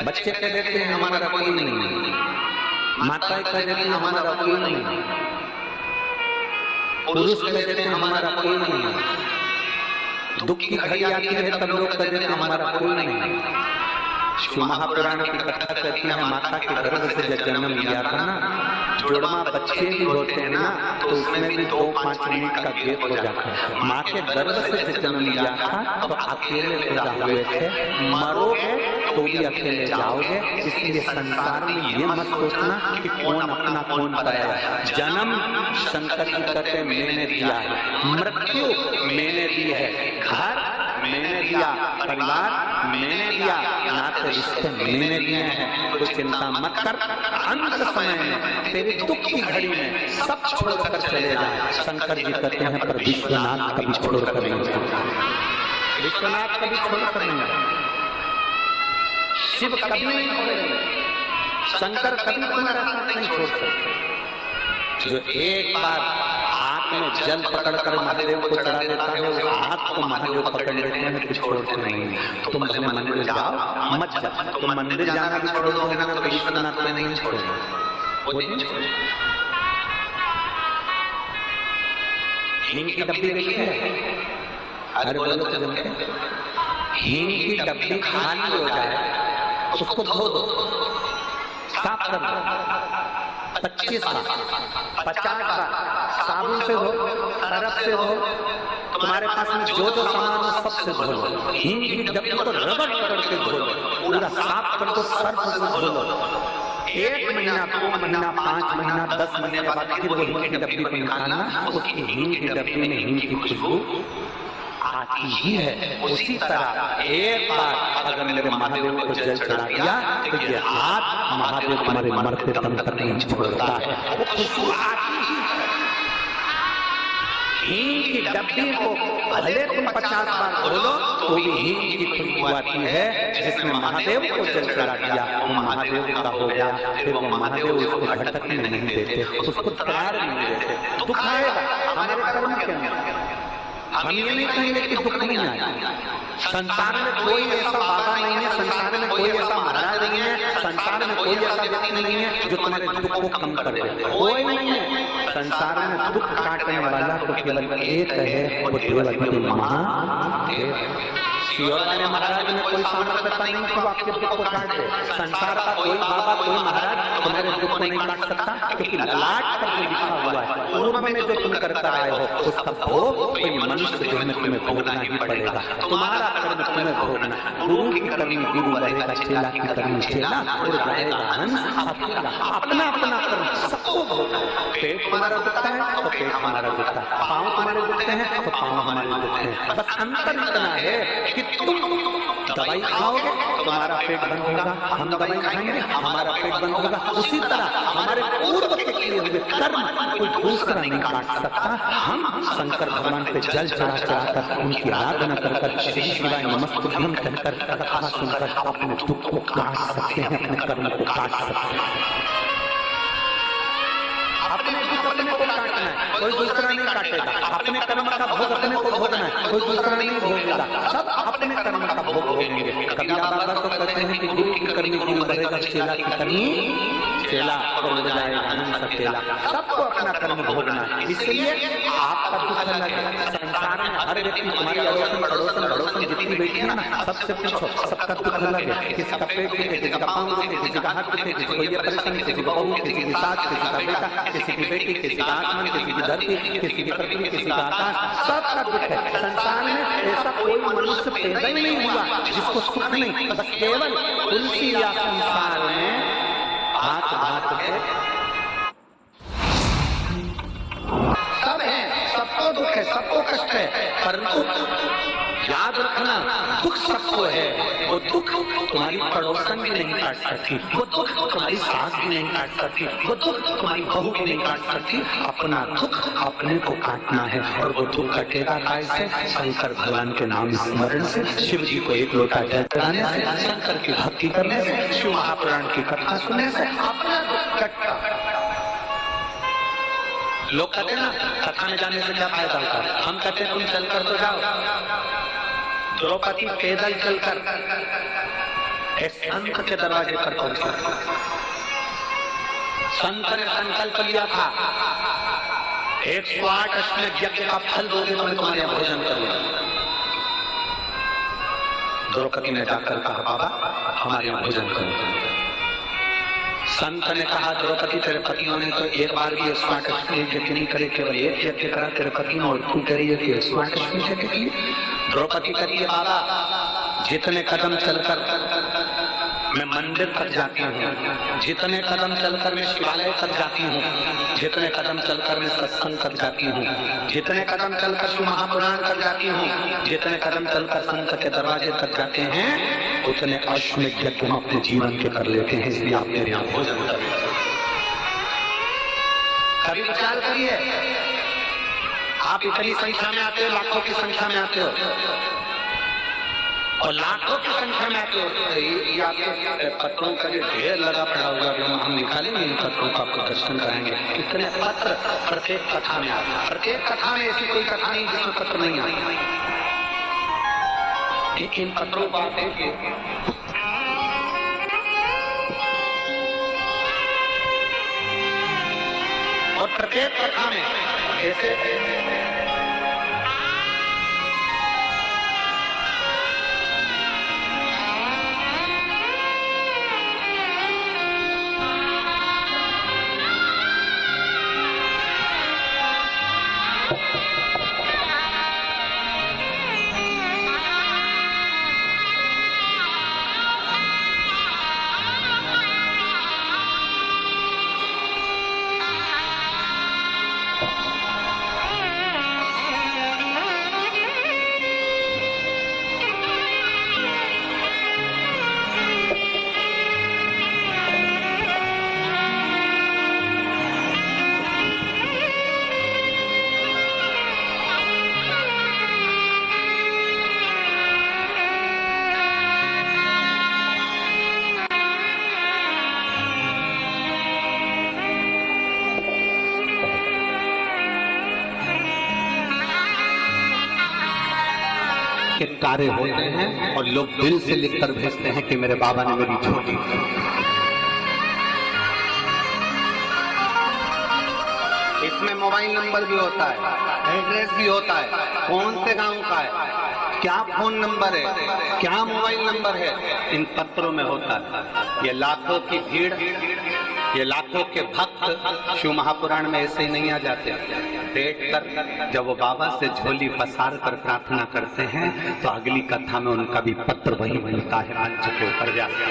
बच्चे कह देते हैं हमारा कोई नहीं है, माताएं कह देती हैं हमारा कोई नहीं है, पुरुष कह देते हैं हमारा कोई नहीं है, दुख की घड़ी आती है तब लोग कह देते हैं हमारा कोई नहीं है। शिव महापुराण की कथा कहती है माता के गर्भ से जब जन्म लिया था ना, जोड़मा बच्चे भी होते हैं ना तो उसमें भी 2-5 मिनट का गैप हो जाता है। माँ के गर्भ से जब जन्म लिया था तो अकेले पैदा हुए थे, मरोगे तो भी अकेले जाओगे। इसलिए संसार में ये मत सोचना कि कौन अपना कौन पराया। जन्म शंकर जी कहते मैंने दिया है, मृत्यु मैंने दी है, घर मैंने दिया, परिवार मैंने दिया, नाते रिश्ते मैंने दिए हैं। तो चिंता मत कर, अंत समय में तेरे दुख की घड़ी में सब छोड़कर चले जाए। शंकर जी कहते हैं पर विश्वनाथ कभी छोड़कर नहीं जाए, विश्वनाथ कभी छोड़कर नहीं जाए, शिव कभी नहीं छोड़ेंगे, शंकर कभी तुम्हारा साथ नहीं छोड़ सकते। जो एक बार हाथ में जल पकड़कर महादेव को चढ़ा देता है, उस हाथ को महादेव पकड़ लेते हैं फिर छोड़ते नहीं। तुम भले मंदिर जाओ मत जाओ, तुम मंदिर जाना भी छोड़ दोगे ना तो विश्वनाथ को नहीं छोड़ेगा, वो नहीं छोड़ेगा। हींग की डब्बी देखी है? अरे बोलो तो जानते हैं, हींग की डब्बी खाली हो जाए उसको धो दो, साफ कर दो 25 बार 50 बार साबुन से धो, सरफ से धो, तुम्हारे पास में जो जो सामान है सबसे धो लो। हींग की डब्बी को रगड़ करके धो लो, पूरा साफ कर दो, सर्फ से धो लो। 1 महीना 2 महीना 5 महीना 10 महीने बाद फिर वो हींग की डब्बी को निकालना, उसकी हींग की डब्बी में हींग की खुशबू आती ही है। उसी तरह एक बार अगर मेरे महादेव को जल चढ़ा दिया तो ये हाथ महादेव तुम्हारे मरते दम तक नहीं छोड़ता है, वो खुशबू आती ही है। हींग की डब्बी को भले तुम 50 बार खोलो तो भी हींग की खुशबू आती है। जिसने महादेव को जल चढ़ा दिया वो महादेव का हो गया, फिर वो महादेव उसको भटकने नहीं देते, उसको तैयार नहीं देते। दुख आएगा हमारे कर्म के अंदर, हम ये नहीं कहेंगे कि दुख नहीं आएगा। संसार में कोई ऐसा बाबा नहीं है, संसार में कोई ऐसा महाराज नहीं है, संसार में कोई ऐसा व्यक्ति नहीं है जो तुम्हारे दुख को कम कर दे, कोई नहीं है। संसार में दुख काटने वाला तो केवल एक है, वो देवगति महादेव। शिवराज महाराज ने कोई सामर्थ्यता नहीं कि वो आपके दुख को काट दे। संसार का कोई बाबा कोई महाराज तुम्हारे दुख को नहीं काट सकता, क्योंकि ललाट पर जो लिखा हुआ है पूर्व में जो तुम करते आए हो उसका भोग कोई मनुष्य जो में तुम्हें भोगना ही पड़ेगा। तुम्हारा कर्म तुम्हें भोगना, गुरु की करनी गुरु रहेगा, चेला की करनी चेला, उड़ जाएगा हंस अकेला। अपना अपना कर्म सबको भोगना। पेट तुम्हारा दुखता है तो पेट हमारा दुखता है, पाँव तुम्हारे दुखते हैं तो पाँव हमारे दुखते हैं। बस अंतर इतना है कि तुम दवाई खाओगे तुम्हारा पेट बंद होगा, हम दवाई खाएंगे हमारा पेट बंद होगा। उसी तरह हमारे पूर्व के किए हुए कर्म कोई दूसरा नहीं काट सकता। हम शंकर भगवान पे जल चढ़ा चढ़ाकर उनकी आराधना कर श्री शिवाय नमस्तुभ्यं कहकर कथा सुनकर अपने दुख को काट सकते हैं, अपने कर्म को काट सकते हैं। अपने दुख अपने को काटना है, कोई दूसरा नहीं काटेगा। अपने कर्म का भोग अपने को भोगना है, कोई दूसरा नहीं भोगेगा। सब अपने कर्म का भोग भोगेंगे। कबीरा बाबा तो कहते हैं कि गुरु की करनी गुरु बढ़ेगा, चेला की करनी चेला और उड़ जाएगा हंस अकेला। सबको अपना कर्म भोगना है। इसलिए आपका दुख अलग है। संसार में हर व्यक्ति तुम्हारी अड़ोसन पड़ोसन भड़ोसन जितनी बैठी है ना, सबसे पूछो सबका दुख अलग है। किसी का पेट दुखे, किसी का पाँव दुखे, किसी का हाथ दुखे, किसी को ये परेशानी, किसी को बहू, किसी की सास, किसी का बेटा, किसी की बेटी, किसी का आसमान, किसी की धरती, किसी की पृथ्वी, किसी का आकाश, सबका दुख है। संसार में ऐसा कोई मनुष्य पैदा ही नहीं हुआ जिसको सुख नहीं। बस केवल तुलसी या संसार में हाथ भात के सब है, सबको दुख है, सबको कष्ट है, परंतु याद रखना दुख सबको है। वो दुख तुम्हारी पड़ोसन भी नहीं काट सकती, वो दुख तुम्हारी सास भी नहीं काट सकती, वो दुख तुम्हारी बहू भी नहीं काट सकती। अपना दुख अपने को काटना है और वो दुख कटेगा कैसे? शंकर भगवान के नाम स्मरण से, शिव जी को एक लोटा जल चढ़ाने से, शंकर की भक्ति करने से, शिव महापुराण की कथा सुनने से अपना दुख कटता। लोग कहते हैं ना कथा में जाने से क्या फायदा होता है, हम कहते हैं तुम चलकर तो जाओ। द्रौपदी पैदल चलकर एक संत के दरवाजे पर पहुंचे। संत ने संकल्प लिया था 108 अश्वमेध यज्ञ का फल दोगे तो मैं तुम्हारे यहाँ भोजन करूंगा। द्रौपदी ने जाकर कहा बाबा हमारे यहाँ भोजन करो। संत ने कहा द्रौपदी तेरे पतियों ने तो एक बार भी 108 अश्वमेध यज्ञ नहीं करे, केवल एक यज्ञ करा तेरे पति ने, और तू कह रही है कि 108 अश्वमेध यज्ञ की। द्रौपदी कह रही है बाबा जितने कदम चलकर मैं मंदिर तक जाती हूँ, जितने कदम चलकर मैं शिवालय तक जाती हूँ, जितने कदम चलकर मैं सत्संग तक जाती हूँ, जितने कदम चलकर शिव महापुराण तक जाती हूँ, जितने कदम चलकर संत के दरवाजे तक जाते हैं, उतने अश्वमेध यज्ञ हम अपने जीवन के कर लेते हैं। इसलिए आप मेरे यहाँ भोजन करें। कभी विचार करिए, आप इतनी संख्या में आते हो, लाखों की संख्या में आते हो, और लाखों की संख्या में आते हो। ये आपके पत्रों का ढेर लगा पड़ा हुआ, हम निकालेंगे इन पत्रों का, आपको दर्शन कराएंगे। कितने पत्र प्रत्येक कथा में आते हैं। प्रत्येक कथा में ऐसी कोई कथा नहीं जिसमें पत्र नहीं आते। इन पत्रों को आप देखिए, और प्रत्येक कथा में ऐसे तारे होते हैं और लोग दिल से लिखकर भेजते हैं कि मेरे बाबा ने मेरी छोटी। इसमें मोबाइल नंबर भी होता है, एड्रेस भी होता है, कौन से गांव का है, क्या फोन नंबर है, क्या मोबाइल नंबर है, इन पत्रों में होता है। ये लाखों की भीड़, ये लाखों के भक्त शिव महापुराण में ऐसे ही नहीं आ जाते। बैठ कर जब वो बाबा से झोली पसार कर प्रार्थना करते हैं तो अगली कथा में उनका भी पत्र वही मिलता है मंच के ऊपर जाकर।